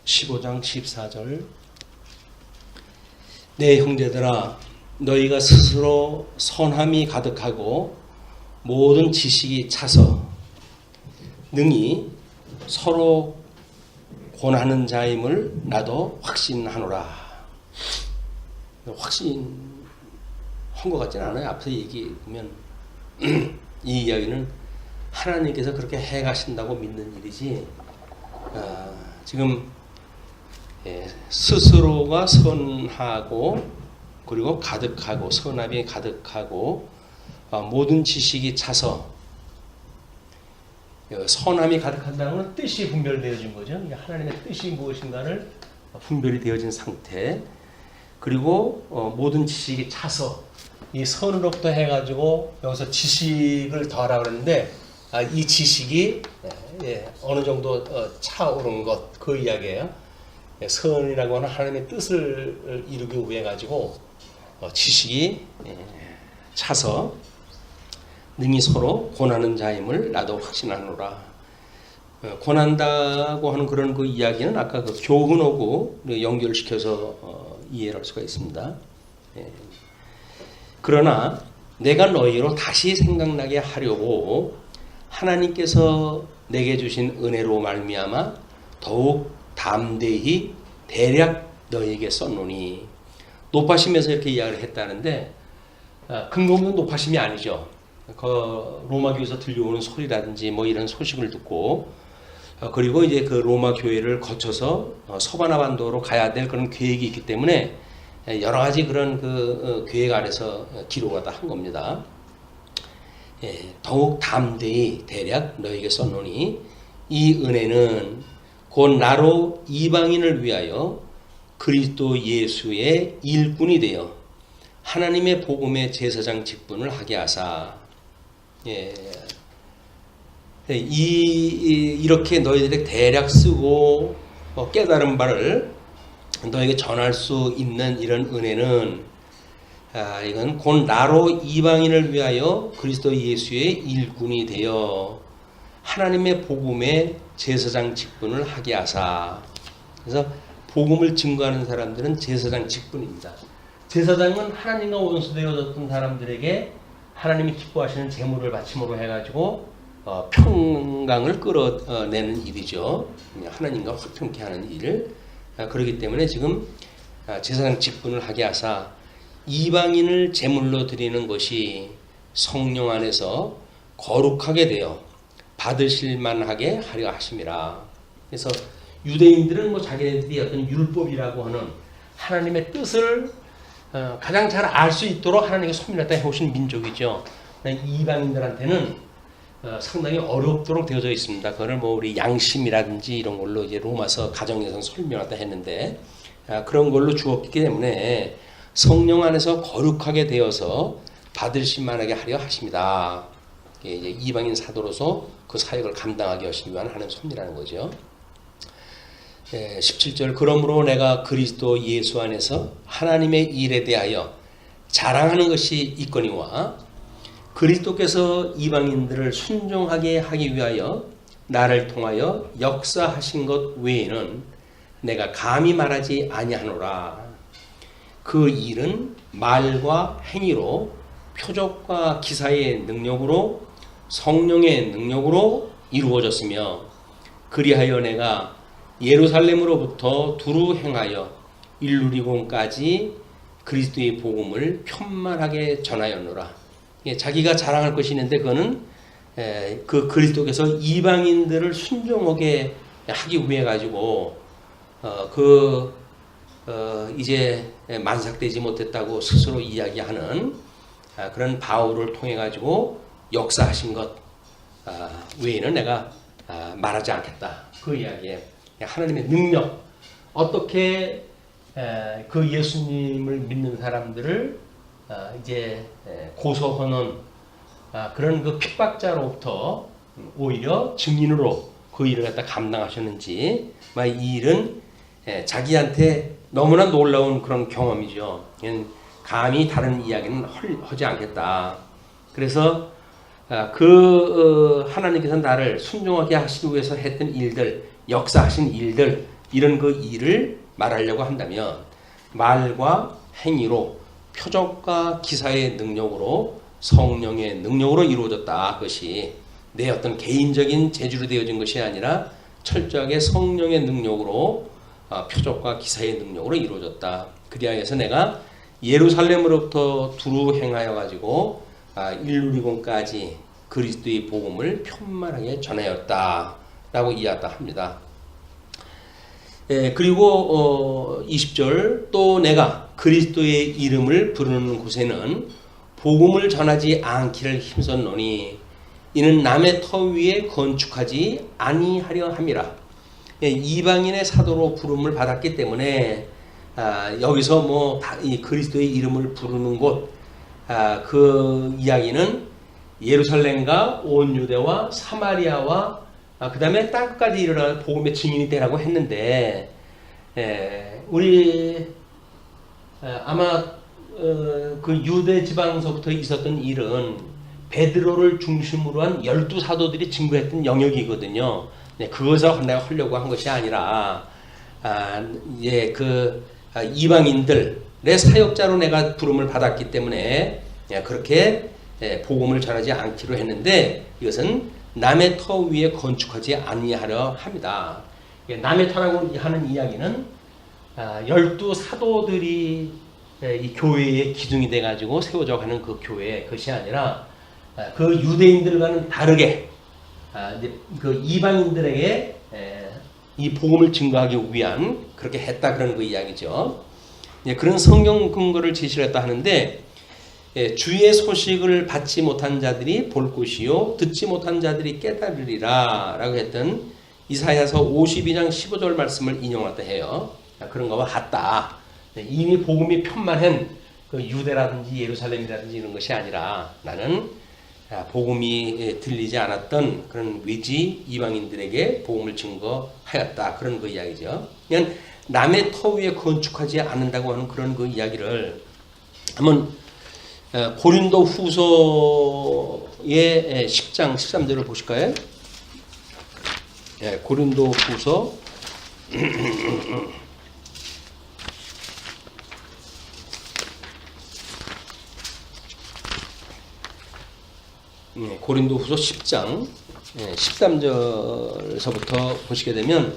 15장 14절 내 형제들아 너희가 스스로 선함이 가득하고 모든 지식이 차서 능히 서로 권하는 자임을 나도 확신하노라. 확신한 것 같지는 않아요. 앞서 얘기하면 이 이야기는 하나님께서 그렇게 해가신다고 믿는 일이지 지금 스스로가 선하고 그리고 가득하고 선함이 가득하고 모든 지식이 차서 선함이 가득한다는 건 뜻이 분별되어진 거죠. 하나님의 뜻이 무엇인가를 분별이 되어진 상태. 그리고 모든 지식이 차서 이 선으로부터 해가지고 여기서 지식을 더하라고 그랬는데 이 지식이 어느 정도 차오른 것 그 이야기예요. 선이라고 하는 하나님의 뜻을 이루기 위해 가지고 지식이 차서 능히 서로 권하는 자임을 나도 확신하노라. 권한다고 하는 그런 그 이야기는 아까 그 교훈하고 연결시켜서 이해를 할 수가 있습니다. 그러나 내가 너희로 다시 생각나게 하려고 하나님께서 내게 주신 은혜로 말미암아 더욱 담대히 대략 너희에게 썼노니. 높아심에서 이렇게 이야기를 했다는데 근거 없는 높아심이 아니죠. 그 로마 교회에서 들려오는 소리라든지 뭐 이런 소식을 듣고 그리고 이제 그 로마 교회를 거쳐서 서바나 반도로 가야 될 그런 계획이 있기 때문에 여러 가지 그런 그 계획 안에서 기록을 한 겁니다. 더욱 담대히 대략 너에게 썼노니 이 은혜는 곧 나로 이방인을 위하여 그리스도 예수의 일꾼이 되어 하나님의 복음의 제사장 직분을 하게 하사. 이렇게 너희들에게 대략 쓰고 깨달은 바를 너에게 전할 수 있는 이런 은혜는 이건 곧 나로 이방인을 위하여 그리스도 예수의 일꾼이 되어 하나님의 복음의 제사장 직분을 하게 하사. 그래서 복음을 증거하는 사람들은 제사장 직분입니다. 제사장은 하나님과 원수되어졌던 사람들에게 하나님이 기뻐하시는 제물을 바침으로 해가지고 평강을 끌어내는 일이죠. 하나님과 화평케 하는 일. 그렇기 때문에 지금 제사장 직분을 하게 하사 이방인을 제물로 드리는 것이 성령 안에서 거룩하게 되어 받으실 만하게 하려 하심이라. 그래서 유대인들은 뭐 자기네들이 어떤 율법이라고 하는 하나님의 뜻을 가장 잘 알 수 있도록 하나님께 소멸했다 해오신 민족이죠. 이방인들한테는 상당히 어렵도록 되어져 있습니다. 그걸 뭐 우리 양심이라든지 이런 걸로 이제 로마서 가정에서 설명하다 했는데 그런 걸로 주었기 때문에 성령 안에서 거룩하게 되어서 받으실 만하게 하려 하십니다. 이제 이방인 사도로서 그 사역을 감당하게 하시기 위한 하는 섭리라는 거죠. 17절 그러므로 내가 그리스도 예수 안에서 하나님의 일에 대하여 자랑하는 것이 있거니와 그리스도께서 이방인들을 순종하게 하기 위하여 나를 통하여 역사하신 것 외에는 내가 감히 말하지 아니하노라. 그 일은 말과 행위로 표적과 기사의 능력으로 성령의 능력으로 이루어졌으며 그리하여 내가 예루살렘으로부터 두루 행하여 일루리곤까지 그리스도의 복음을 편만하게 전하였노라. 자기가 자랑할 것이 있는데 그거는 그 그리스도께서 이방인들을 순종하게 하기 위해 가지고 이제 만삭되지 못했다고 스스로 이야기하는 그런 바울을 통해 가지고 역사하신 것 외에는 내가 말하지 않겠다. 그 이야기에 하나님의 능력, 어떻게 그 예수님을 믿는 사람들을 이제 고소하는 그런 그 핍박자로부터 오히려 증인으로 그 일을 갖다 감당하셨는지, 이 일은 자기한테 너무나 놀라운 그런 경험이죠. 감히 다른 이야기는 하지 않겠다. 그래서 하나님께서 나를 순종하게 하시기 위해서 했던 일들, 역사하신 일들, 이런 그 일을 말하려고 한다면 말과 행위로 표적과 기사의 능력으로 성령의 능력으로 이루어졌다. 그것이 내 어떤 개인적인 재주로 되어진 것이 아니라 철저하게 성령의 능력으로 표적과 기사의 능력으로 이루어졌다. 그리하여서 내가 예루살렘으로부터 두루 행하여 가지고 일루리곤까지 그리스도의 복음을 편만하게 전하였다 라고 이야기합니다. 그리고 20절 또 내가 그리스도의 이름을 부르는 곳에는 복음을 전하지 않기를 힘썼노니 이는 남의 터 위에 건축하지 아니하려 함이라. 이방인의 사도로 부름을 받았기 때문에 여기서 뭐 이 그리스도의 이름을 부르는 곳, 그 이야기는 예루살렘과 온 유대와 사마리아와 그 다음에 땅까지 일어나 복음의 증인이 되라고 했는데, 우리 아마 그 유대 지방서부터 있었던 일은 베드로를 중심으로 한 12사도들이 증거했던 영역이거든요. 그것을 내가 하려고 한 것이 아니라 이방인들의 사역자로 내가 부름을 받았기 때문에 그렇게 복음을 전하지 않기로 했는데, 이것은 남의 터 위에 건축하지 아니하려 합니다. 남의 터라고 하는 이야기는 12사도들이 이 교회의 기둥이 돼가지고 세워져 가는 그 교회, 그것이 아니라 그 유대인들과는 다르게 그 이방인들에게 이 복음을 증거하기 위한 그렇게 했다, 그런 그 이야기죠. 그런 성경 근거를 제시를 했다 하는데, 주의 소식을 받지 못한 자들이 볼 것이요 듣지 못한 자들이 깨달으리라 라고 했던 이사야서 52장 15절 말씀을 인용했다 해요. 그런 거와 같다. 이미 복음이 편만한 그 유대라든지 예루살렘이라든지 이런 것이 아니라 나는 복음이 들리지 않았던 그런 외지 이방인들에게 복음을 증거하였다, 그런 그 이야기죠. 그냥 남의 터 위에 건축하지 않는다고 하는 그런 그 이야기를 한번 고린도 후서의 10장 13절을 보실까요? 고린도 후서 고린도 후서 10장 13절서부터 보시게 되면,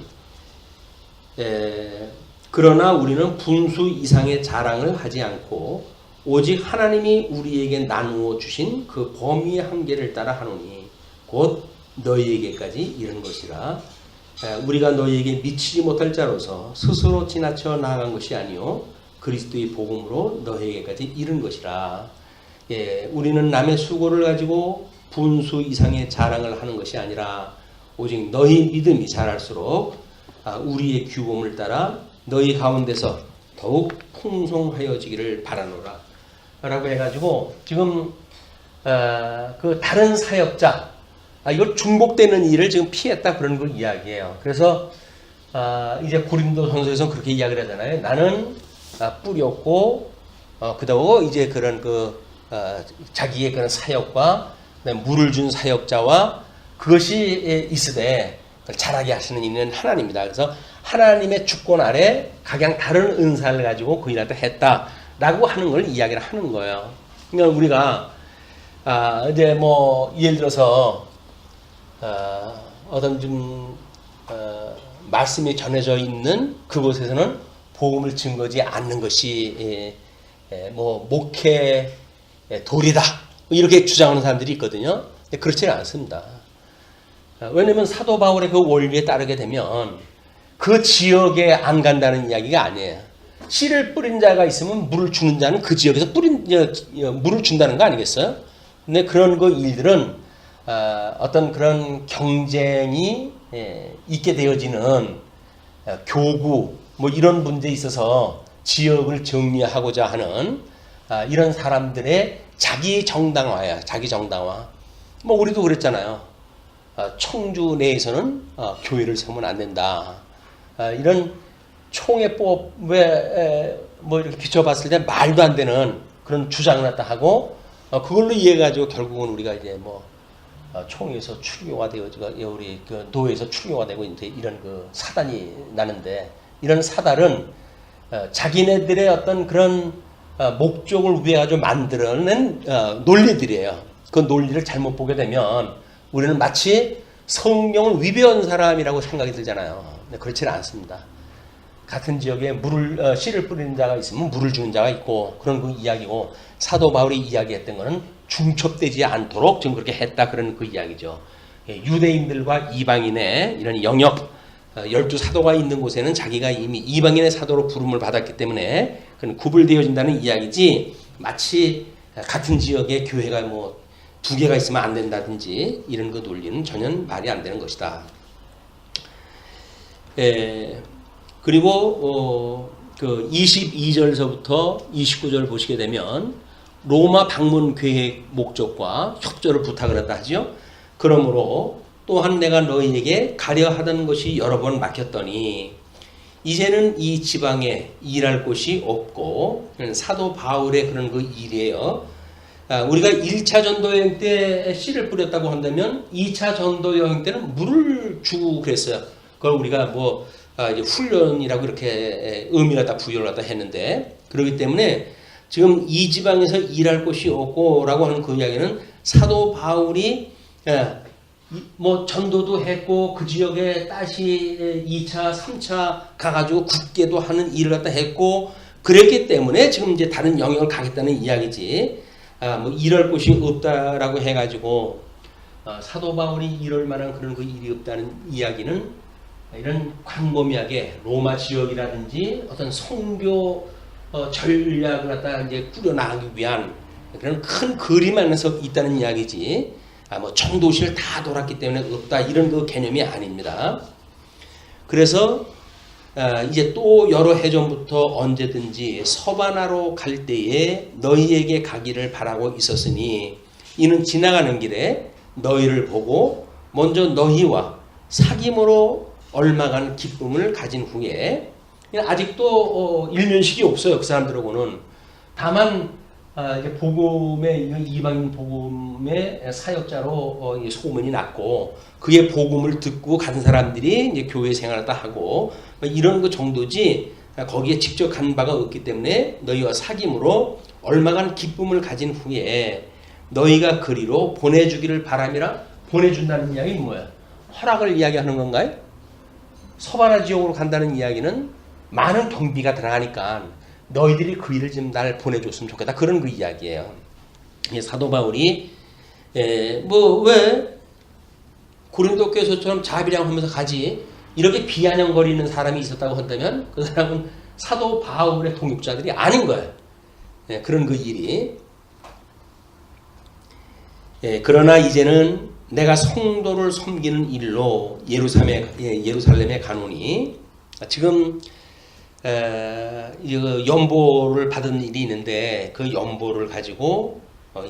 그러나 우리는 분수 이상의 자랑을 하지 않고 오직 하나님이 우리에게 나누어 주신 그 범위의 한계를 따라 하노니 곧 너희에게까지 이른 것이라. 우리가 너희에게 미치지 못할 자로서 스스로 지나쳐 나아간 것이 아니요 그리스도의 복음으로 너희에게까지 이른 것이라. 우리는 남의 수고를 가지고 분수 이상의 자랑을 하는 것이 아니라 오직 너희 믿음이 자랄수록 우리의 규범을 따라 너희 가운데서 더욱 풍성하여지기를 바라노라 라고 해가지고, 지금 그 다른 사역자, 이걸 중복되는 일을 지금 피했다, 그런 걸 이야기해요. 그래서 이제 고린도 전서에서는 그렇게 이야기를 하잖아요. 나는 뿌렸고 그다음 이제 그런 자기의 그런 사역과 물을 준 사역자와 그것이 있으되 자라게 하시는 이는 하나님이다. 그래서 하나님의 주권 아래 각양 다른 은사를 가지고 그 일을 했다라고 하는 걸 이야기를 하는 거예요. 그러니까 우리가 이제 뭐 예를 들어서 어떤 좀 말씀이 전해져 있는 그곳에서는 복음을 증거지 않는 것이 뭐 목회 도리다, 이렇게 주장하는 사람들이 있거든요. 그렇지는 않습니다. 왜냐하면 사도 바울의 그 원리에 따르게 되면 그 지역에 안 간다는 이야기가 아니에요. 씨를 뿌린 자가 있으면 물을 주는 자는 그 지역에서 물을 준다는 거 아니겠어요? 근데 그런 그 일들은 어떤 그런 경쟁이 있게 되어지는 교구 뭐 이런 문제에 있어서 지역을 정리하고자 하는 이런 사람들의 자기 정당화야, 자기 정당화. 뭐 우리도 그랬잖아요. 청주 내에서는 교회를 세우면 안 된다. 이런 총회법에 뭐 이렇게 비춰봤을 때 말도 안 되는 그런 주장을 갖다 하고 그걸로 이해가지고 결국은 우리가 이제 뭐 총에서 출교가 되어 우리 그 노예에서 출교가 되고 이제 이런 그 사단이 나는데 이런 사단은 자기네들의 어떤 그런 목적을 위해 가지고 만들어낸 논리들이에요. 그 논리를 잘못 보게 되면 우리는 마치 성령을 위배한 사람이라고 생각이 들잖아요. 근데 그렇지는 않습니다. 같은 지역에 씨를 뿌리는 자가 있으면 물을 주는 자가 있고 그런 그 이야기고 사도 바울이 이야기했던 것은 중첩되지 않도록 지금 그렇게 했다 그런 그 이야기죠. 유대인들과 이방인의 이런 영역 12사도가 있는 곳에는 자기가 이미 이방인의 사도로 부름을 받았기 때문에 그건 구분되어진다는 이야기지 마치 같은 지역에 교회가 뭐 2개가 있으면 안 된다든지 이런 그 논리는 전혀 말이 안 되는 것이다. 그리고 그 22절서부터 29절 보시게 되면 로마 방문 계획 목적과 협조를 부탁을 했다 하죠. 그러므로 또한 내가 너희에게 가려 하던 것이 여러 번 막혔더니 이제는 이 지방에 일할 곳이 없고 사도 바울의 그런 그 일이에요. 우리가 1차 전도 여행 때 씨를 뿌렸다고 한다면 2차 전도 여행 때는 물을 주고 그랬어요. 그걸 우리가 뭐 이제 훈련이라고 이렇게 의미를 갖다 부여를 갖다 했는데 그렇기 때문에 지금 이 지방에서 일할 곳이 없고라고 하는 그 이야기는 사도 바울이 뭐 전도도 했고 그 지역에 다시 2차, 3차 가가지고 굳게도 하는 일을 갖다 했고 그랬기 때문에 지금 이제 다른 영역을 가겠다는 이야기지. 뭐 일할 곳이 없다라고 해가지고 사도 바울이 이럴 만한 그런 그 일이 없다는 이야기는 이런 광범위하게 로마 지역이라든지 어떤 선교 전략을 갖다 이제 꾸려나가기 위한 그런 큰 그림 안에서 있다는 이야기지. 뭐 전도시를 다 돌았기 때문에 없다 이런 그 개념이 아닙니다. 그래서 이제 또 여러 해 전부터 언제든지 서바나로 갈 때에 너희에게 가기를 바라고 있었으니 이는 지나가는 길에 너희를 보고 먼저 너희와 사귐으로 얼마간 기쁨을 가진 후에 아직도 일면식이 없어요. 그 사람들하고는. 다만 이제 복음의 이방인 복음의 사역자로 소문이 났고 그의 복음을 듣고 간 사람들이 이제 교회 생활을 다 하고 이런 그 정도지 거기에 직접 간 바가 없기 때문에 너희와 사귐으로 얼마간 기쁨을 가진 후에 너희가 그리로 보내주기를 바람이라. 보내준다는 이야기는 뭐예요? 허락을 이야기하는 건가요? 서바나 지역으로 간다는 이야기는 많은 경비가 들어가니까 너희들이 그 일을 좀 날 보내줬으면 좋겠다. 그런 그 이야기예요. 사도 바울이 뭐 왜 고린도 교회처럼 자비량하면서 가지 이렇게 비아냥거리는 사람이 있었다고 한다면 그 사람은 사도 바울의 동역자들이 아닌 거예요. 그런 그 일이. 그러나 이제는 내가 성도를 섬기는 일로 예루살렘에 가노니 지금 연보를 받은 일이 있는데 그 연보를 가지고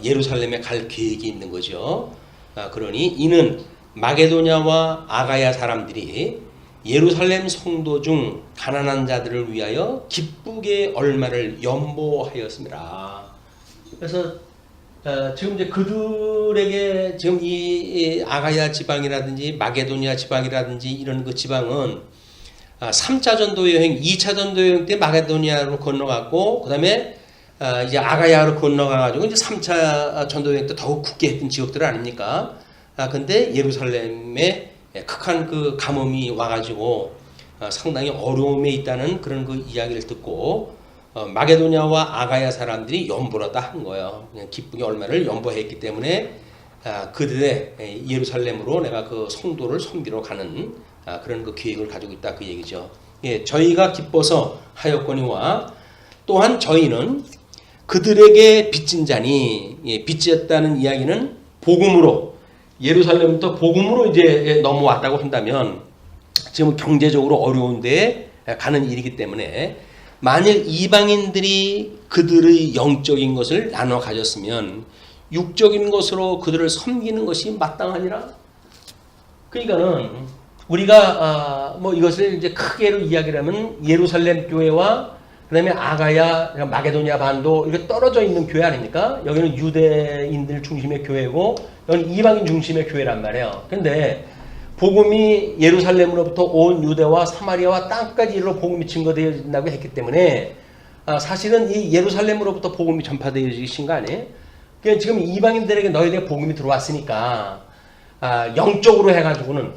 예루살렘에 갈 계획이 있는 거죠. 그러니 이는 마게도냐와 아가야 사람들이 예루살렘 성도 중 가난한 자들을 위하여 기쁘게 얼마를 연보하였습니다. 그래서 지금 이제 그들에게 지금 이 아가야 지방이라든지 마게도냐 지방이라든지 이런 그 지방은 3차 전도 여행, 2차 전도 여행 때 마게도니아로 건너갔고 그 다음에 이제 아가야로 건너가가지고 이제 3차 전도 여행 때 더욱 굳게 했던 지역들 아닙니까? 근데 예루살렘에 극한 그 가뭄이 와가지고 상당히 어려움에 있다는 그런 그 이야기를 듣고 마게도냐와 아가야 사람들이 연보를 다 한 거예요. 그냥 기쁘게 얼마를 연보했기 때문에 그들의 예루살렘으로 내가 그 성도를 섬기러 가는 그런 그 계획을 가지고 있다 그 얘기죠. 저희가 기뻐서 하였거니와 또한 저희는 그들에게 빚진 자니 빚졌다는 이야기는 복음으로 예루살렘부터 복음으로 이제 넘어왔다고 한다면 지금 경제적으로 어려운데 가는 일이기 때문에 만일 이방인들이 그들의 영적인 것을 나눠 가졌으면 육적인 것으로 그들을 섬기는 것이 마땅하니라. 그러니까는 우리가 뭐 이것을 이제 크게로 이야기를 하면 예루살렘 교회와 그다음에 아가야, 마게도니아 반도 이렇게 떨어져 있는 교회 아닙니까? 여기는 유대인들 중심의 교회고 여기는 이방인 중심의 교회란 말이에요. 근데 복음이 예루살렘으로부터 온 유대와 사마리아와 땅까지 이르러 복음이 증거되어진다고 했기 때문에 사실은 이 예루살렘으로부터 복음이 전파되어지신 거 아니에요? 그러니까 지금 이방인들에게 너희들의 복음이 들어왔으니까 영적으로 해가지고는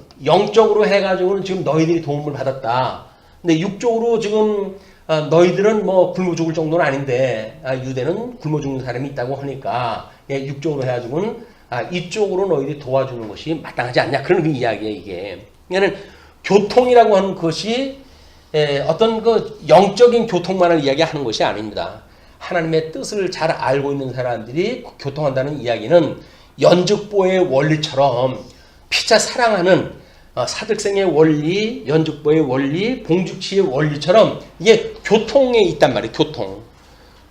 지금 너희들이 도움을 받았다. 근데 육적으로 지금 너희들은 뭐 굶어 죽을 정도는 아닌데 유대는 굶어 죽는 사람이 있다고 하니까 육적으로 해가지고는 이쪽으로 너희들이 도와주는 것이 마땅하지 않냐 그런 그 이야기예요. 이게 그러니까 교통이라고 하는 것이 어떤 그 영적인 교통만을 이야기하는 것이 아닙니다. 하나님의 뜻을 잘 알고 있는 사람들이 교통한다는 이야기는 연죽보의 원리처럼 피차 사랑하는 사득생의 원리, 연죽보의 원리, 봉죽치의 원리처럼 이게 교통에 있단 말이에요. 교통.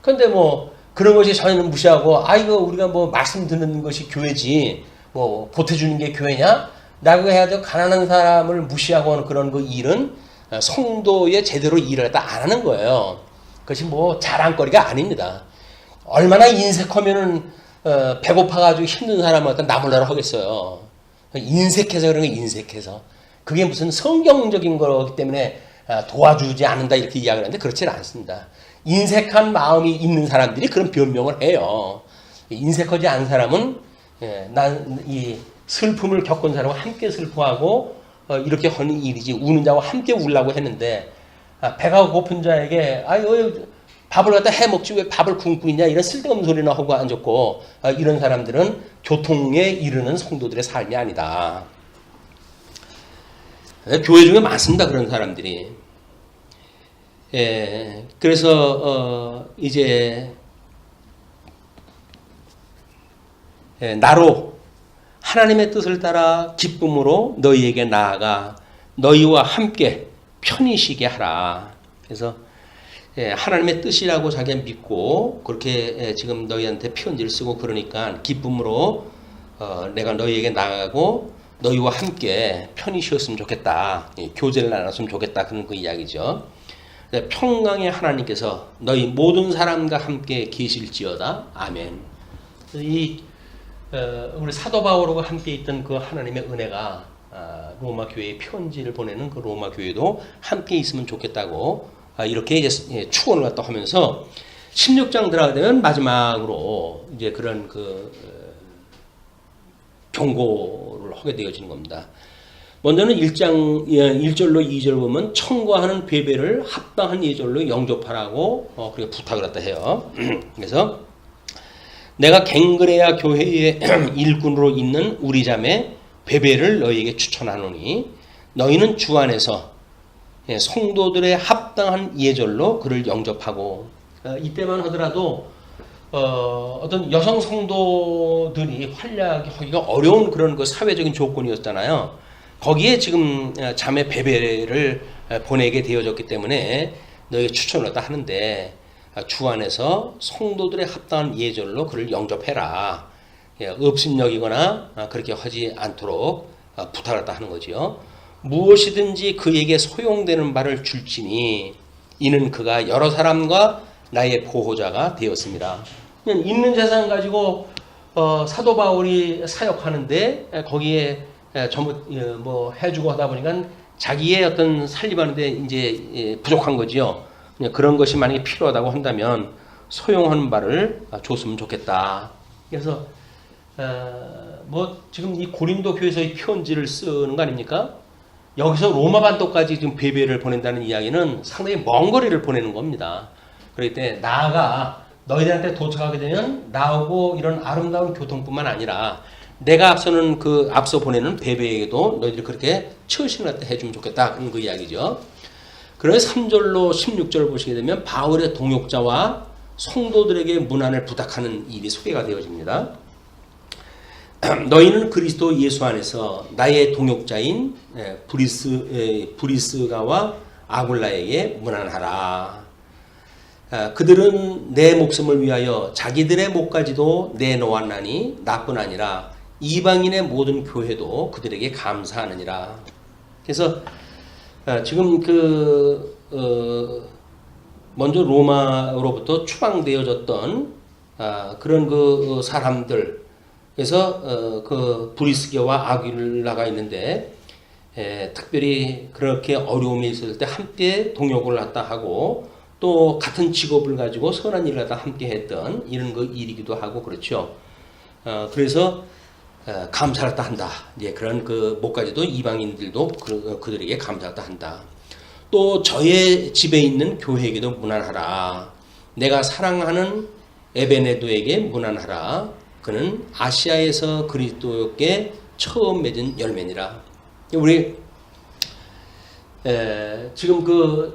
그런데 뭐 그런 것이 전혀 무시하고 이거 우리가 뭐 말씀 듣는 것이 교회지 뭐 보태주는 게 교회냐? 라고 해야죠. 가난한 사람을 무시하고 하는 그런 그 일은 성도의 제대로 일을 다 안 하는 거예요. 그것이 뭐 자랑거리가 아닙니다. 얼마나 인색하면은 배고파가지고 힘든 사람은 나몰라라 하겠어요. 인색해서 그런 거 인색해서. 그게 무슨 성경적인 거기 때문에 도와주지 않는다 이렇게 이야기를 하는데 그렇지는 않습니다. 인색한 마음이 있는 사람들이 그런 변명을 해요. 인색하지 않은 사람은 난 이 슬픔을 겪은 사람과 함께 슬퍼하고 이렇게 하는 일이지 우는 자와 함께 울라고 했는데 배가 고픈 자에게 밥을 갖다 해먹지 왜 밥을 굶고 있냐 이런 쓸데없는 소리나 하고 앉았고 이런 사람들은 교통에 이르는 성도들의 삶이 아니다. 교회 중에 많습니다. 그런 사람들이. 그래서 이제 나로 하나님의 뜻을 따라 기쁨으로 너희에게 나아가 너희와 함께 편히 쉬게 하라. 그래서 하나님의 뜻이라고 자기가 믿고 그렇게 지금 너희한테 편지를 쓰고 그러니까 기쁨으로 내가 너희에게 나아가고 너희와 함께 편히 쉬었으면 좋겠다. 교제를 나눴으면 좋겠다. 그런 그 이야기죠. 평강의 하나님께서 너희 모든 사람과 함께 계실지어다. 아멘. 우리 사도 바울과 함께 있던 그 하나님의 은혜가 로마 교회에 편지를 보내는 그 로마 교회도 함께 있으면 좋겠다고 이렇게 이제 축원을 갖다 하면서 16장 들어가면 마지막으로 이제 그런 그 경고를 하게 되어지는 겁니다. 먼저는 1장 1절로 2절 보면 청구하는 베베를 합당한 예절로 영접하라고 그렇게 부탁을 갖다 해요. 그래서 내가 갱그레아 교회의 일꾼으로 있는 우리 자매 베베를 너희에게 추천하노니 너희는 주 안에서 성도들의 합당한 예절로 그를 영접하고 이때만 하더라도 어떤 여성 성도들이 활약하기가 어려운 그런 그 사회적인 조건이었잖아요. 거기에 지금 자매 베베를 보내게 되어졌기 때문에 너희가 추천을 다 하는데 주 안에서 성도들의 합당한 예절로 그를 영접해라. 업신여기거나 그렇게 하지 않도록 부탁을 다 하는 거지요. 무엇이든지 그에게 소용되는 바를 줄지니 이는 그가 여러 사람과 나의 보호자가 되었습니다. 있는 재산 가지고 사도 바울이 사역하는데 거기에 전부 뭐 해주고 하다 보니까 자기의 어떤 살림하는데 이제 부족한 거지요. 그런 것이 만약에 필요하다고 한다면 소용하는 바를 줬으면 좋겠다. 그래서 뭐 지금 이 고린도 교회에서의 편지를 쓰는 거 아닙니까? 여기서 로마 반도까지 지금 베베를 보낸다는 이야기는 상당히 먼 거리를 보내는 겁니다. 그렇기 때문에 나아가 너희들한테 도착하게 되면 나오고 이런 아름다운 교통뿐만 아니라 내가 앞서 보내는 베베에게도 너희들이 그렇게 처신을 해주면 좋겠다. 그런 그 이야기죠. 그래서 3절로 16절 보시게 되면 바울의 동역자와 성도들에게 문안을 부탁하는 일이 소개가 되어집니다. 너희는 그리스도 예수 안에서 나의 동역자인 브리스가와 아굴라에게 문안하라. 그들은 내 목숨을 위하여 자기들의 목까지도 내놓았나니 나뿐 아니라 이방인의 모든 교회도 그들에게 감사하느니라. 그래서 지금 먼저 로마로부터 추방되어졌던 그런 그 사람들, 그래서 그 브리스게와 아굴라가 있는데 특별히 그렇게 어려움이 있을 때 함께 동역을 갖다 하고 또 같은 직업을 가지고 선한 일을 갖다 함께 했던 이런 그 일이기도 하고 그렇죠. 그래서 감사를 한다. 이제 그런 그 목까지도 이방인들도 그들에게 감사를 한다. 또 저의 집에 있는 교회에게도 문안하라. 내가 사랑하는 에베네도에게 문안하라. 그는 아시아에서 그리스도께 처음 맺은 열매니라. 우리 지금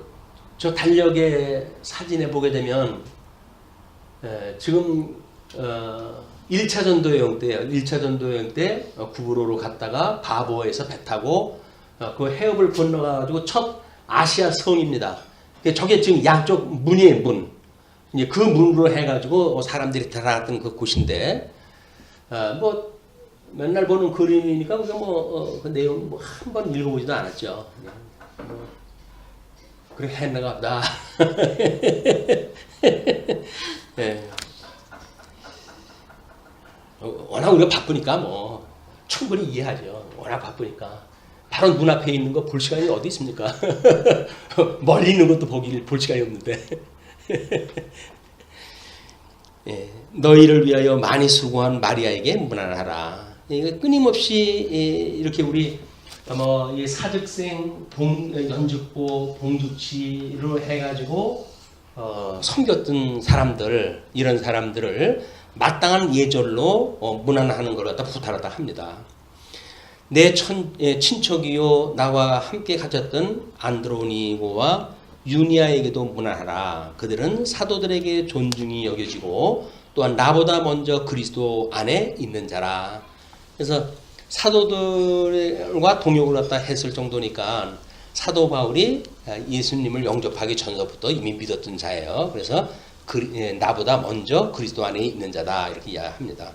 저 달력의 사진에 보게 되면 지금 1차 전도 여행 때예요. 1차 전도 여행 때 구브로로 갔다가 바보에서 배 타고 그 해협을 건너가지고 첫 아시아 성입니다. 저게 지금 양쪽 문이에요, 문. 이제 그 문으로 해가지고 사람들이 들어갔던 그 곳인데, 뭐 맨날 보는 그림이니까 그 내용 뭐 한 번 읽어보지도 않았죠. 그래 했나가 보다. 네. 워낙 우리가 바쁘니까 뭐 충분히 이해하죠. 워낙 바쁘니까. 바로 눈앞에 있는 거 볼 시간이 어디 있습니까? 멀리 있는 것도 볼 시간이 없는데. 예, 너희를 위하여 많이 수고한 마리아에게 문안하라. 끊임없이 이렇게 우리 사직생, 연직보, 봉주치로 해가지고 섬겼던 사람들, 이런 사람들을 마땅한 예절로 문안하는 걸 갖다 부탁하다 합니다. 내 친척이요 나와 함께 가졌던 안드로니고와 유니아에게도 문안하라. 그들은 사도들에게 존중이 여겨지고 또한 나보다 먼저 그리스도 안에 있는 자라. 그래서 사도들과 동역을 갖다 했을 정도니까 사도 바울이 예수님을 영접하기 전서부터 이미 믿었던 자예요. 그래서 나보다 먼저 그리스도 안에 있는 자다 이렇게 이야기합니다.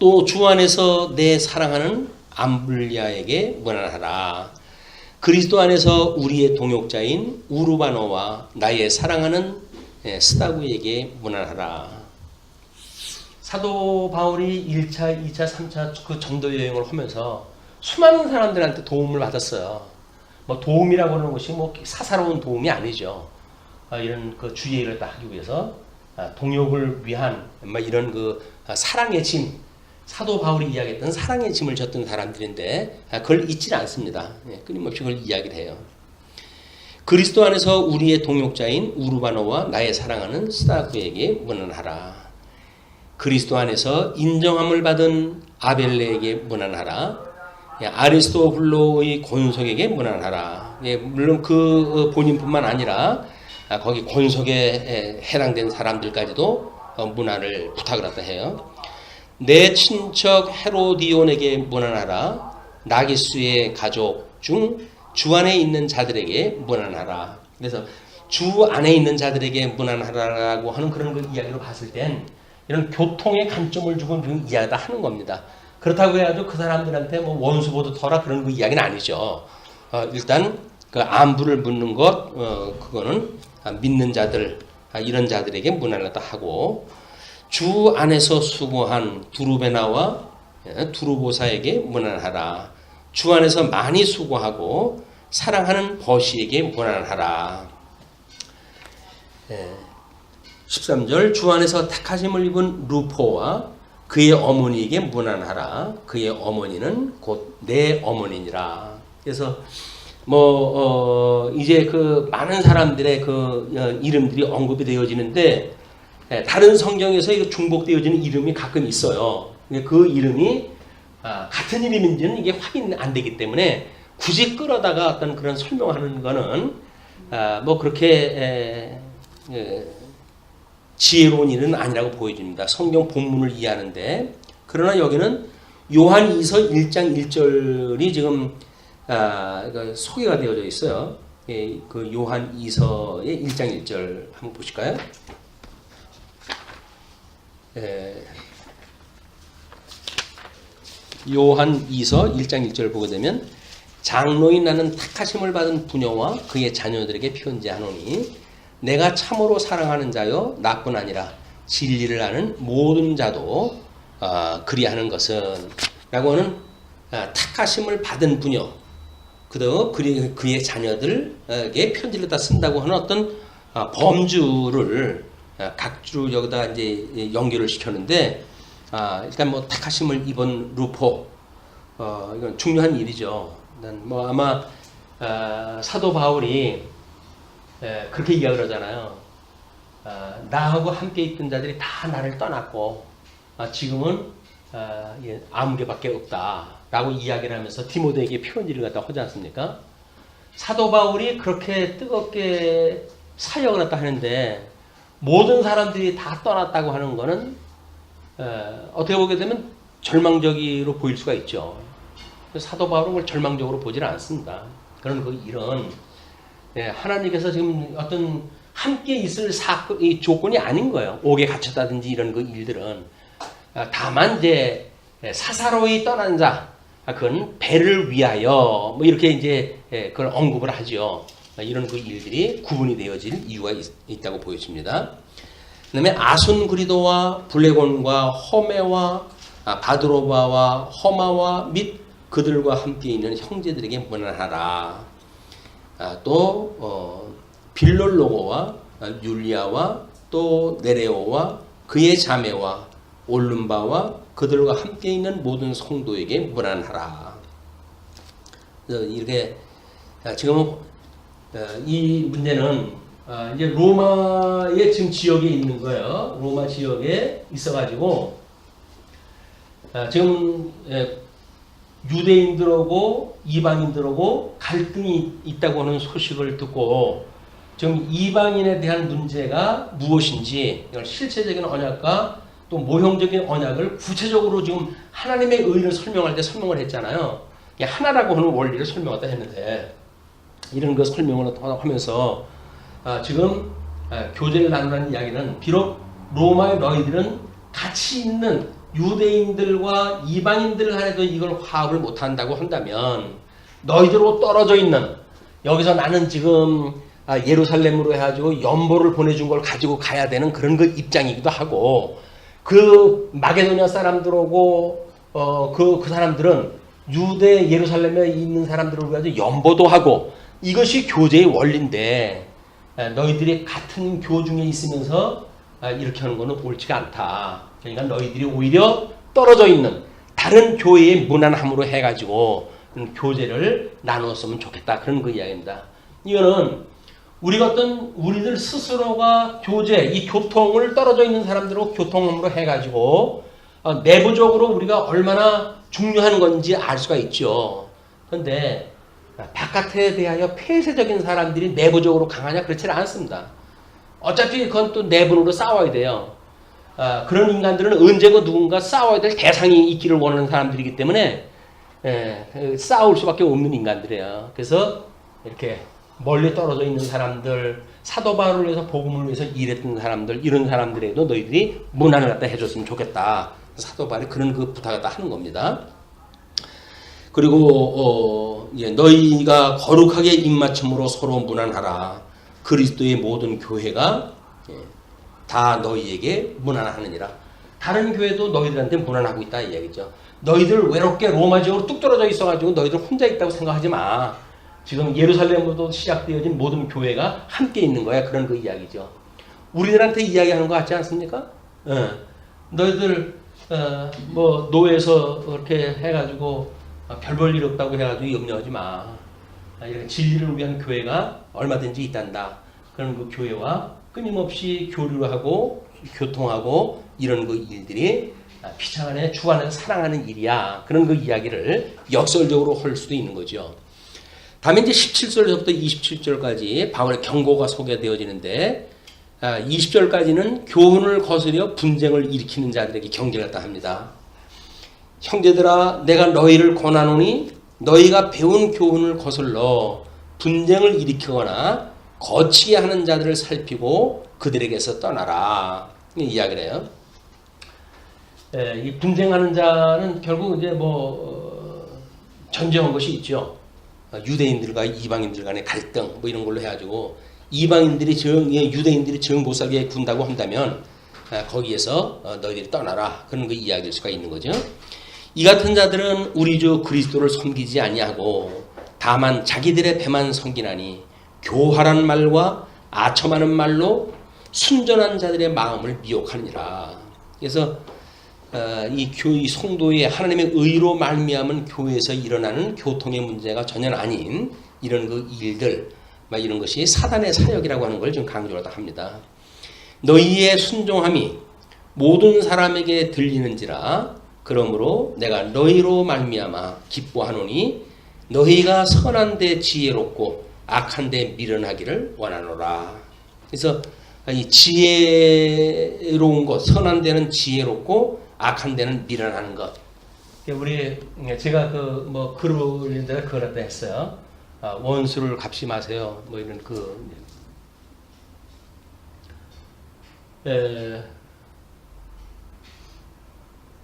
또 주 안에서 내 사랑하는 암블리아에게 문안하라. 그리스도 안에서 우리의 동역자인 우르바노와 나의 사랑하는 스다구에게 문안하라. 사도 바울이 1차, 2차, 3차 그 전도 여행을 하면서 수많은 사람들한테 도움을 받았어요. 뭐 도움이라고 하는 것이 뭐 사사로운 도움이 아니죠. 이런 그 주의 일을 다 하기 위해서 동역을 위한 이런 그 사랑의 짐, 사도 바울이 이야기했던 사랑의 짐을 졌던 사람들인데 그걸 잊지 않습니다. 끊임없이 그걸 이야기를 해요. 그리스도 안에서 우리의 동역자인 우르바노와 나의 사랑하는 스다구에게 문안하라. 그리스도 안에서 인정함을 받은 아벨레에게 문안하라. 아리스토블로의 권속에게 문안하라. 물론 그 본인뿐만 아니라 거기 권속에 해당된 사람들까지도 문안을 부탁을 했다 해요. 내 친척 헤로디온에게 문안하라. 나기수의 가족 중 주 안에 있는 자들에게 문안하라. 그래서 주 안에 있는 자들에게 문안하라고 하는 그런 그 이야기로 봤을 땐 이런 교통의 관점을 주고 이야기다 하는 겁니다. 그렇다고 해가지고 그 사람들한테 뭐 원수보다 더라 그런 그 이야기는 아니죠. 일단 그 안부를 묻는 것, 그거는 믿는 자들, 이런 자들에게 문안을 하고, 주 안에서 수고한 두루베나와 두루보사에게 문안하라. 주 안에서 많이 수고하고 사랑하는 버시에게 문안하라. 13절 주 안에서 택하심을 입은 루포와 그의 어머니에게 문안하라. 그의 어머니는 곧 내 어머니니라. 그래서 이제 그 많은 사람들의 그 이름들이 언급이 되어지는데 다른 성경에서 이거 중복되어지는 이름이 가끔 있어요. 그 이름이 같은 이름인지는 이게 확인 안 되기 때문에 굳이 끌어다가 어떤 그런 설명하는 거는 그렇게 지혜로운 일은 아니라고 보여집니다. 성경 본문을 이해하는데. 그러나 여기는 요한 2서 1장 1절이 지금 소개가 되어져 있어요. 그 요한 2서의 1장 1절 한번 보실까요? 요한 2서 1장 1절 보게 되면 장로인 나는 택하심을 받은 부녀와 그의 자녀들에게 편지하노니 내가 참으로 사랑하는 자요 나뿐 아니라 진리를 아는 모든 자도 그리하는 것은 라고 하는 택하심을 받은 분요 그도 그의 자녀들에게 편지를 다 쓴다고 하는 어떤 범주를 각주 여기다 이제 연결을 시켰는데 일단 뭐 택하심을 입은 루포 이건 중요한 일이죠. 뭐 아마 사도 바울이 그렇게 이야기를 하잖아요. 나하고 함께 있던 자들이 다 나를 떠났고 지금은 아무 개밖에 없다라고 이야기를 하면서 디모데에게 편지를 갖다 하지 않습니까? 사도 바울이 그렇게 뜨겁게 사역을 갖다 하는데 모든 사람들이 다 떠났다고 하는 것은 어떻게 보게 되면 절망적으로 보일 수가 있죠. 사도 바울은 그걸 절망적으로 보질 않습니다. 그런 그 이런 하나님께서 지금 어떤 함께 있을 이 조건이 아닌 거예요. 옥에 갇혔다든지 이런 그 일들은 다만 이제 사사로이 떠난 자 그건 배를 위하여 뭐 이렇게 이제 그걸 언급을 하죠. 이런 그 일들이 구분이 되어질 이유가 있다고 보여집니다. 그다음에 아순그리도와 블레곤과 허메와 바드로바와 허마와 및 그들과 함께 있는 형제들에게 문안하라. 또 빌롤로고와 율리아와 또 네레오와 그의 자매와 올름바와 그들과 함께 있는 모든 성도에게 문안하라. 이렇게 지금 이 문제는 이제 로마의 지금 지역에 있는 거예요. 로마 지역에 있어가지고 지금 유대인들하고 이방인들하고 갈등이 있다고 하는 소식을 듣고 지금 이방인에 대한 문제가 무엇인지 이걸 실체적인 언약과 또 모형적인 언약을 구체적으로 지금 하나님의 의를 설명할 때 설명을 했잖아요. 하나라고 하는 원리를 설명하다 했는데 이런 거 설명을 하면서 지금 교제를 나누라는 이야기는 비록 로마의 너희들은 같이 있는 유대인들과 이방인들 간에도 이걸 화합을 못한다고 한다면 너희들로 떨어져 있는 여기서 나는 지금 예루살렘으로 해가지고 연보를 보내준 걸 가지고 가야 되는 그런 그 입장이기도 하고 그 마게도냐 사람들하고 그 사람들은 유대 예루살렘에 있는 사람들을 가지고 연보도 하고 이것이 교제의 원리인데 너희들이 같은 교중에 있으면서 이렇게 하는 것은 옳지가 않다. 그러니까 너희들이 오히려 떨어져 있는 다른 교회의 무난함으로 해가지고 교제를 나누었으면 좋겠다. 그런 그 이야기입니다. 이거는 우리들 스스로가 교제, 이 교통을 떨어져 있는 사람들하고 교통으로 해가지고 내부적으로 우리가 얼마나 중요한 건지 알 수가 있죠. 그런데 바깥에 대하여 폐쇄적인 사람들이 내부적으로 강하냐? 그렇지 않습니다. 어차피 그건 또 내부로 싸워야 돼요. 그런 인간들은 언제고 누군가 싸워야 될 대상이 있기를 원하는 사람들이기 때문에 싸울 수밖에 없는 인간들이에요. 그래서 이렇게 멀리 떨어져 있는 사람들, 사도 바울을 위해서 복음을 위해서 일했던 사람들, 이런 사람들에도 너희들이 문안을 갖다 해줬으면 좋겠다. 사도 바울이 그런 그 부탁을 다 하는 겁니다. 그리고 너희가 거룩하게 입맞춤으로 서로 문안하라. 그리스도의 모든 교회가 다 너희에게 문안하느니라. 다른 교회도 너희들한테 문안하고 있다 이 얘기죠. 너희들 외롭게 로마 지역으로 뚝 떨어져 있어가지고 너희들 혼자 있다고 생각하지 마. 지금 예루살렘으로 시작되어진 모든 교회가 함께 있는 거야. 그런 그 이야기죠. 우리들한테 이야기하는 거 같지 않습니까? 너희들 뭐 노예에서 그렇게 해가지고 별 볼 일 없다고 해가지고 염려하지 마. 이렇게 진리를 위한 교회가 얼마든지 있단다. 그런 그 교회와 끊임없이 교류를 하고 교통하고 이런 그 일들이 피차 안에 주 안에서 사랑하는 일이야. 그런 그 이야기를 역설적으로 할 수도 있는 거죠. 다음에 이제 17절부터 27절까지 바울의 경고가 소개되어지는데 20절까지는 교훈을 거스려 분쟁을 일으키는 자들에게 경계를 갖다 합니다. 형제들아 내가 너희를 권하노니 너희가 배운 교훈을 거슬러 분쟁을 일으키거나 거치게 하는 자들을 살피고 그들에게서 떠나라. 이야기를 해요. 이 분쟁하는 자는 결국 이제 전쟁한 것이 있죠. 유대인들과 이방인들 간의 갈등 뭐 이런 걸로 해가지고 이방인들이 유대인들이 정 못 살게 군다고 한다면 거기에서 너희들이 떠나라. 그런 그 이야기일 수가 있는 거죠. 이 같은 자들은 우리 주 그리스도를 섬기지 아니하고 다만 자기들의 배만 섬기나니 교활한 말과 아첨하는 말로 순전한 자들의 마음을 미혹하느니라. 그래서 이 성도의 하나님의 의로 말미암은 교회에서 일어나는 교통의 문제가 전혀 아닌 이런 그 일들, 이런 것이 사단의 사역이라고 하는 걸 좀 강조하다 합니다. 너희의 순종함이 모든 사람에게 들리는지라. 그러므로 내가 너희로 말미암아 기뻐하노니 너희가 선한 데 지혜롭고 악한 데 미련하기를 원하노라. 그래서 이 지혜로운 것, 선한 데는 지혜롭고 악한 데는 미련하는 것. 제가 글 올린 데가 그걸 갖다 했어요. 원수를 갚지 마세요. 이런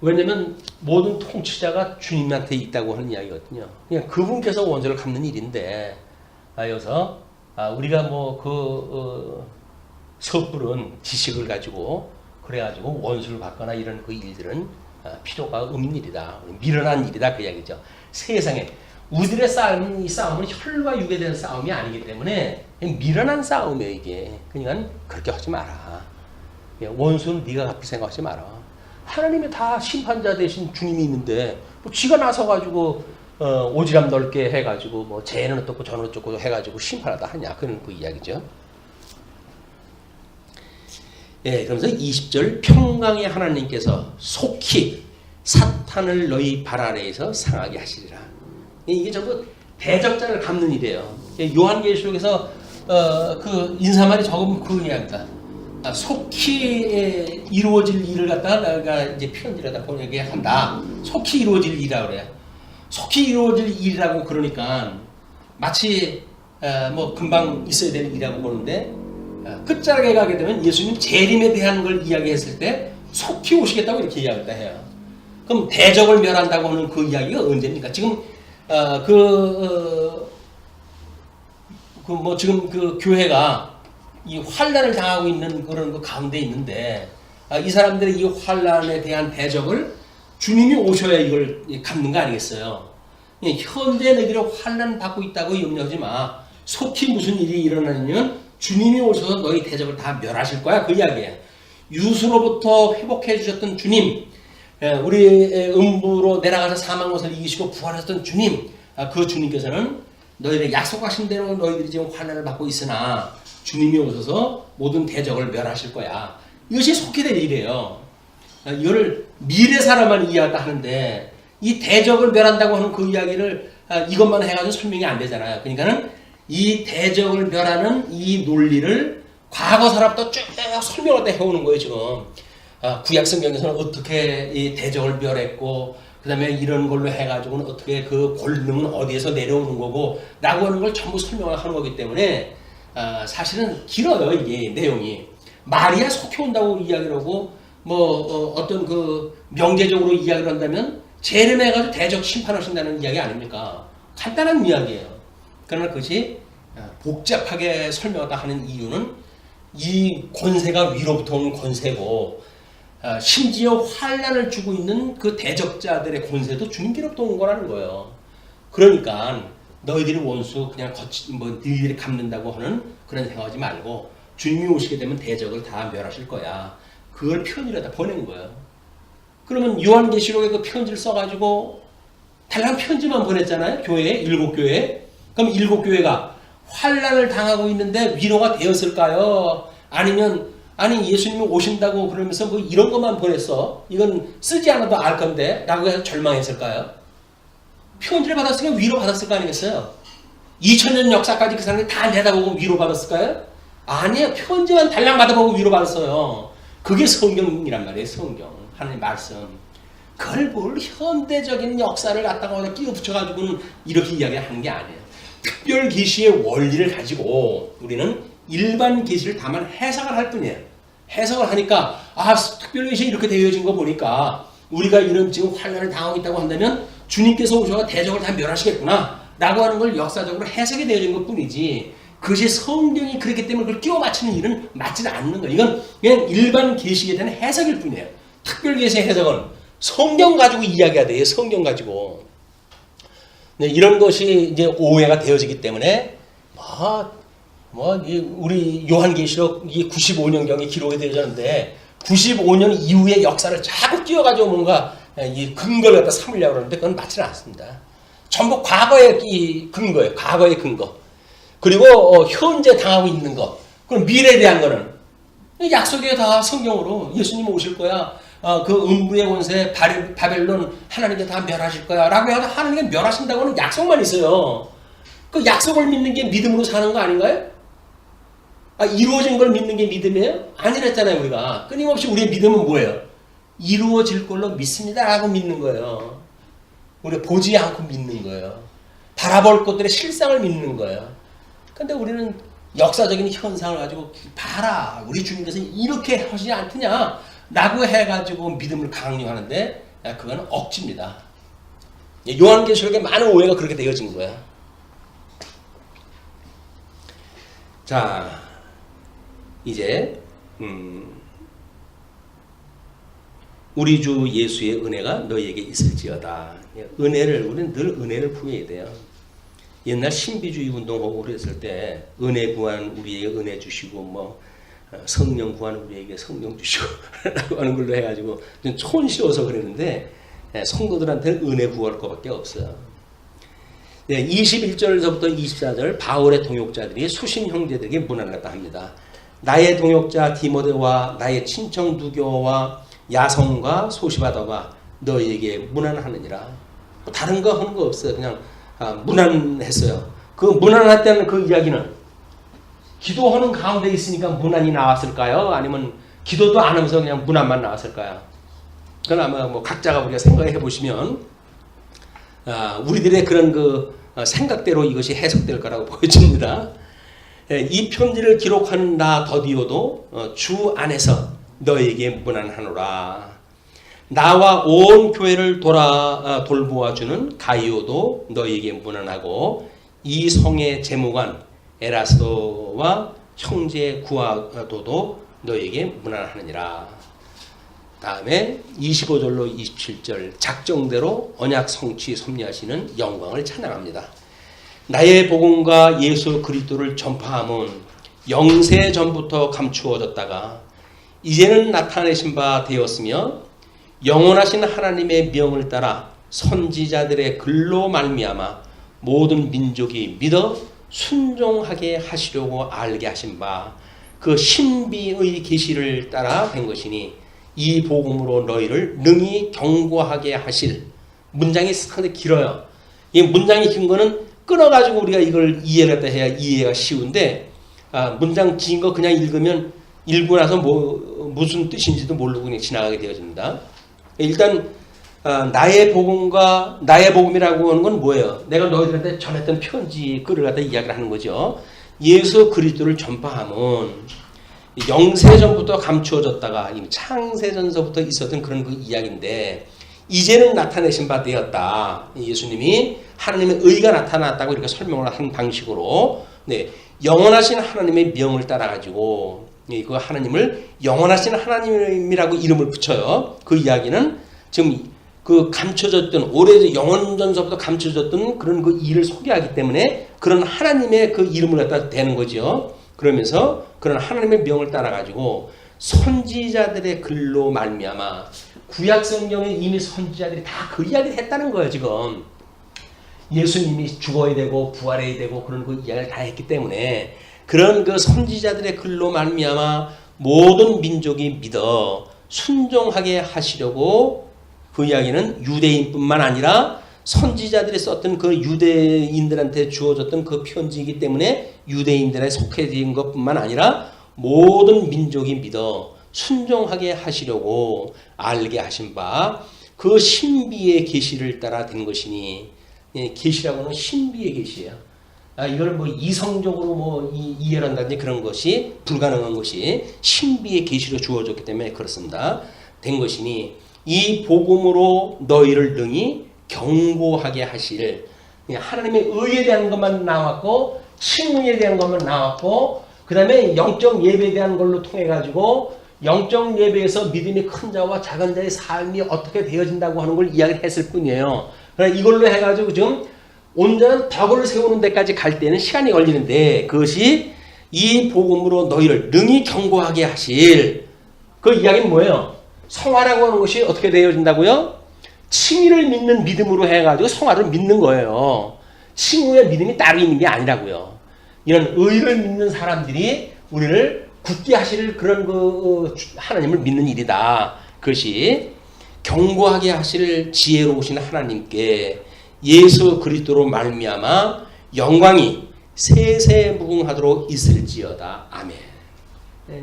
왜냐면 모든 통치자가 주님한테 있다고 하는 이야기거든요. 그냥 그분께서 원수를 갚는 일인데, 여기서 우리가 섣부른 지식을 가지고 그래가지고 원수를 받거나 이런 그 일들은 필요가 없는 일이다. 미련한 일이다. 그 이야기죠. 세상에 우리들의 이 싸움은 혈과 육에 대한 싸움이 아니기 때문에 미련한 싸움이에요, 이게. 그러니까 그렇게 하지 마라. 원수는 네가 갚을 생각하지 마라. 하나님이 다 심판자 대신 주님이 있는데 지가 나서가지고 오지랖 넓게 해가지고 쟤는 어떻고 저는 어떻고 해가지고 심판하다 하냐. 그런 그 이야기죠. 그러면서 20절 평강의 하나님께서 속히 사탄을 너희 발 아래에서 상하게 하시리라. 이게 전부 대적자를 갚는 일이에요. 요한계시록에서 그 인사말이 적으면 그 이야기입니다. 속히 이루어질 일을 갖다가 내가 이제 편지를 번역해 한다. 속히 이루어질 일이라고 그래요. 속히 이루어질 일이라고 그러니까 마치 금방 있어야 되는 일이라고 보는데 끝자락에 가게 되면 예수님 재림에 대한 걸 이야기했을 때 속히 오시겠다고 이렇게 이야기를 해요. 그럼 대적을 멸한다고 하는 그 이야기가 언제입니까? 지금 지금 그 교회가 이 환란을 당하고 있는 그런 그 가운데 있는데 이 사람들의 이 환란에 대한 대적을 주님이 오셔야 이걸 갚는 거 아니겠어요? 현대 너희들이 환란 받고 있다고 염려하지 마. 속히 무슨 일이 일어나냐면 주님이 오셔서 너희 대적을 다 멸하실 거야. 그 이야기예요. 유수로부터 회복해 주셨던 주님, 우리의 음부로 내려가서 사망 것을 이기시고 부활하셨던 주님, 그 주님께서는 너희들 약속하신 대로 너희들이 지금 환난을 받고 있으나 주님이 오셔서 모든 대적을 멸하실 거야. 이것이 속히 될 일이에요. 이거를 미래 사람만 이해한다 하는데 이 대적을 멸한다고 하는 그 이야기를 이것만 해가지고 설명이 안 되잖아요. 그러니까는 이 대적을 멸하는 이 논리를 과거 사람부터 쭉 설명을 해오는 거예요, 지금. 구약 성경에서는 어떻게 이 대적을 멸했고, 그 다음에 이런 걸로 해가지고는 어떻게 그 권능은 어디에서 내려오는 거고, 라고 하는 걸 전부 설명을 하는 거기 때문에, 사실은 길어요, 이게 내용이. 마리아 속해 온다고 이야기를 하고, 어떤 그 명제적으로 이야기를 한다면, 재림해가지고 대적 심판하신다는 이야기 아닙니까? 간단한 이야기예요. 그러나 그것이 복잡하게 설명하다 하는 이유는 이 권세가 위로부터 오는 권세고 심지어 환난을 주고 있는 그 대적자들의 권세도 주님께로부터 온 거라는 거예요. 그러니까 너희들이 원수 그냥 너희들이 갚는다고 하는 그런 생각하지 말고 주님이 오시게 되면 대적을 다 멸하실 거야. 그걸 편지로다 보낸 거예요. 그러면 요한계시록에 그 편지를 써가지고 달랑 편지만 보냈잖아요. 교회에 7교회. 그럼 7교회가 환난을 당하고 있는데 위로가 되었을까요? 아니면 예수님이 오신다고 그러면서 이런 것만 보냈어. 이건 쓰지 않아도 알 건데 라고 해서 절망했을까요? 편지를 받았으니까 위로 받았을 거 아니겠어요? 2000년 역사까지 그 사람들이 다 내다보고 위로 받았을까요? 아니에요. 편지만 달랑 받아보고 위로 받았어요. 그게 성경이란 말이에요. 성경. 하나님 말씀. 그걸 뭘 현대적인 역사를 갖다가 끼워 붙여가지고는 이렇게 이야기하는 게 아니에요. 특별 계시의 원리를 가지고 우리는 일반 계시를 다만 해석을 할 뿐이에요. 해석을 하니까 특별 계시 이렇게 되어진 거 보니까 우리가 이런 지금 환난을 당하고 있다고 한다면 주님께서 오셔서 대적을 다 멸하시겠구나 라고 하는 걸 역사적으로 해석이 되어진 것 뿐이지 그것이 성경이 그렇기 때문에 그걸 끼워 맞추는 일은 맞지는 않는 거예요. 이건 그냥 일반 계시에 대한 해석일 뿐이에요. 특별 계시의 해석은 성경 가지고 이야기가 돼요. 성경 가지고. 네, 이런 것이 이제 오해가 되어지기 때문에 우리 요한계시록 95년경에 기록이 되어졌는데 95년 이후의 역사를 자꾸 끼워가지고 뭔가 이 근거를 갖다 삼으려고 그러는데 그건 맞지는 않습니다. 전부 과거의 이 근거예요. 과거의 근거. 그리고 현재 당하고 있는 것. 그럼 미래에 대한 거는 약속이 다 성경으로 예수님 오실 거야. 그 음부의 권세 바벨론 하나님께 다 멸하실 거야. 라고 해서 하나님께 멸하신다고는 약속만 있어요. 그 약속을 믿는 게 믿음으로 사는 거 아닌가요? 이루어진 걸 믿는 게 믿음이에요? 아니랬잖아요, 우리가. 끊임없이 우리의 믿음은 뭐예요? 이루어질 걸로 믿습니다. 라고 믿는 거예요. 우리가 보지 않고 믿는 거예요. 바라볼 것들의 실상을 믿는 거예요. 근데 우리는 역사적인 현상을 가지고 봐라. 우리 주님께서 이렇게 하시지 않느냐. 라고 해가지고 믿음을 강요하는데 그건 억지입니다. 요한계시록에 많은 오해가 그렇게 되어진 거예요. 자, 이제 우리 주 예수의 은혜가 너희에게 있을지어다. 은혜를 우리는 늘 은혜를 품어야 돼요. 옛날 신비주의 운동하고 그랬을 때 은혜 구한 우리에게 은혜 주시고 성령 구한 우리에게 성령 주시고 라고 하는 걸로 해가지고 좀 촌스러워서 그랬는데 성도들한테는 은혜 구할 것밖에 없어요. 21절에서부터 24절 바울의 동역자들이 수신 형제들에게 문안을 갖다 합니다. 나의 동역자 디모데와 나의 친청 누교와 야성과 소시바더가 너희에게 문안하느니라. 다른 거 하는 거 없어요. 그냥 문안했어요. 그 문안했다는 그 이야기는 기도하는 가운데 있으니까 문안이 나왔을까요? 아니면 기도도 안 하면서 그냥 문안만 나왔을까요? 그건 아마 각자가 우리가 생각해 보시면 우리들의 그런 그 생각대로 이것이 해석될 거라고 보여집니다. 이 편지를 기록하는 나 더디오도 주 안에서 너에게 문안하노라. 나와 온 교회를 돌보아주는 가이오도 너에게 문안하고 이 성의 재무관 에라스도와 형제 구아도도 너에게 문안하느니라. 다음에 25절로 27절 작정대로 언약 성취 섭리하시는 영광을 찬양합니다. 나의 복음과 예수 그리스도를 전파함은 영세 전부터 감추어졌다가 이제는 나타내신 바 되었으며 영원하신 하나님의 명을 따라 선지자들의 글로 말미암아 모든 민족이 믿어 순종하게 하시려고 알게 하신 바 그 신비의 계시를 따라 된 것이니 이 복음으로 너희를 능히 경고하게 하실. 문장이 상당히 길어요. 이 문장이 긴 거는 끊어가지고 우리가 이걸 이해를 해야 이해가 쉬운데 문장 긴 거 그냥 읽고 나서 무슨 뜻인지도 모르고 그냥 지나가게 되어집니다. 일단 나의 복음과 나의 복음이라고 하는 건 뭐예요? 내가 너희들한테 전했던 편지 글을 갖다 이야기를 하는 거죠. 예수 그리스도를 전파함은 영세전부터 감추어졌다가 이미 창세전서부터 있었던 그런 그 이야기인데 이제는 나타내신 바 되었다. 예수님이 하나님의 의가 나타났다고 이렇게 설명을 한 방식으로 영원하신 하나님의 명을 따라가지고 그 하나님을 영원하신 하나님이라고 이름을 붙여요. 그 이야기는 지금 그 감춰졌던 오래 영원전서부터 감춰졌던 그런 그 일을 소개하기 때문에 그런 하나님의 그 이름을 갖다 대는 거죠. 그러면서 그런 하나님의 명을 따라가지고 선지자들의 글로 말미암아 구약 성경에 이미 선지자들이 다 그 이야기를 했다는 거예요. 지금 예수님이 죽어야 되고 부활해야 되고 그런 그 이야기를 다 했기 때문에 그런 그 선지자들의 글로 말미암아 모든 민족이 믿어 순종하게 하시려고 그 이야기는 유대인뿐만 아니라 선지자들이 썼던 그 유대인들한테 주어졌던 그 편지이기 때문에 유대인들에 속해진 것뿐만 아니라 모든 민족이 믿어 순종하게 하시려고 알게 하신 바 그 신비의 계시를 따라 된 것이니 계시라고는 신비의 계시예요. 이걸 이성적으로 이해를 한다든지 그런 것이 불가능한 것이 신비의 계시로 주어졌기 때문에 그렇습니다. 된 것이니 이 복음으로 너희를 능히 경고하게 하실 하나님의 의에 대한 것만 나왔고 칭의에 대한 것만 나왔고 그 다음에 영적 예배에 대한 걸로 통해 가지고 영적 예배에서 믿음이 큰 자와 작은 자의 삶이 어떻게 되어진다고 하는 걸 이야기를 했을 뿐이에요. 그러나 이걸로 해가지고 지금 온전한 덕을 세우는 데까지 갈 때는 시간이 걸리는데 그것이 이 복음으로 너희를 능히 견고하게 하실 그 이야기는 뭐예요? 성화라고 하는 것이 어떻게 되어진다고요? 칭의를 믿는 믿음으로 해가지고 성화를 믿는 거예요. 칭의의 믿음이 따로 있는 게 아니라고요. 이런 의를 믿는 사람들이 우리를 굳게 하실 그런 그 하나님을 믿는 일이다. 그것이 견고하게 하실 지혜로우신 하나님께 예수 그리스도로 말미암아 영광이 세세무궁하도록 있을지어다. 아멘.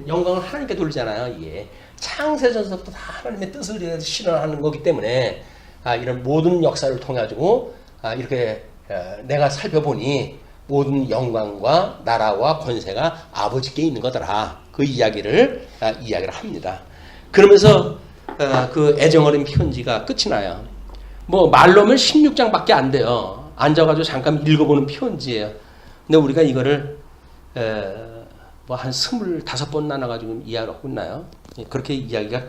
영광을 하나님께 돌리잖아요. 이게 창세전서부터 다 하나님의 뜻을 실현하는 거기 때문에 이런 모든 역사를 통해 가지고 이렇게 내가 살펴보니 모든 영광과 나라와 권세가 아버지께 있는 거더라. 그 이야기를 합니다. 그러면서 그 애정어린 편지가 끝이 나요. 뭐 말로면 16장밖에 안 돼요. 앉아가지고 잠깐 읽어보는 편지예요. 근데 우리가 이거를 뭐 한 25번 나눠가지고 이야기하고 있나요? 그렇게 이야기가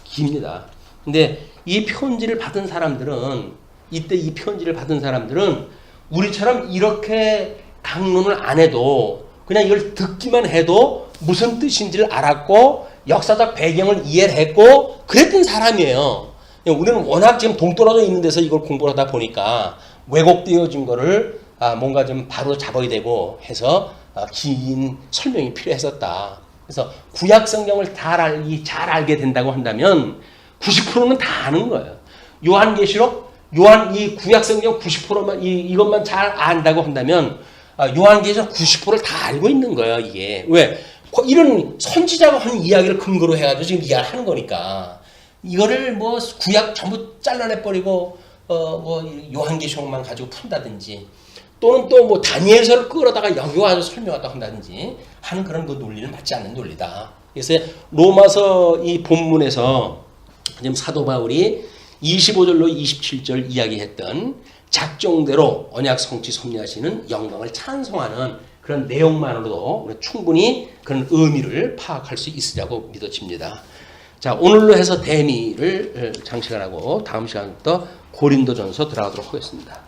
깁니다. 근데 이 편지를 받은 사람들은 이때 이 편지를 받은 사람들은 우리처럼 이렇게 강론을 안 해도 그냥 이걸 듣기만 해도 무슨 뜻인지를 알았고 역사적 배경을 이해를 했고 그랬던 사람이에요. 우리는 워낙 지금 동떨어져 있는 데서 이걸 공부를 하다 보니까 왜곡되어진 거를 뭔가 좀 바로 잡아야 되고 해서 긴 설명이 필요했었다. 그래서 구약 성경을 잘 알게 된다고 한다면 90%는 다 아는 거예요. 요한계시록 이 구약 성경 90%만 이것만 잘 안다고 한다면 요한계시록 90%를 다 알고 있는 거예요. 이게 왜 이런 선지자가 하는 이야기를 근거로 해가지고 지금 이야기하는 거니까 이거를 뭐 구약 전부 잘라내 버리고 뭐 요한계시록만 가지고 푼다든지 또는 또 뭐 다니엘서를 끌어다가 여기 와서 설명하다 한다든지 하는 그런 그 논리는 맞지 않는 논리다. 그래서 로마서 이 본문에서 지금 사도 바울이 25절로 27절 이야기했던 작정대로 언약 성취 섭리하시는 영광을 찬송하는 그런 내용만으로도 충분히 그런 의미를 파악할 수 있으리라고 믿어집니다. 자, 오늘로 해서 대미를 장식하고 다음 시간부터 고린도전서 들어가도록 하겠습니다.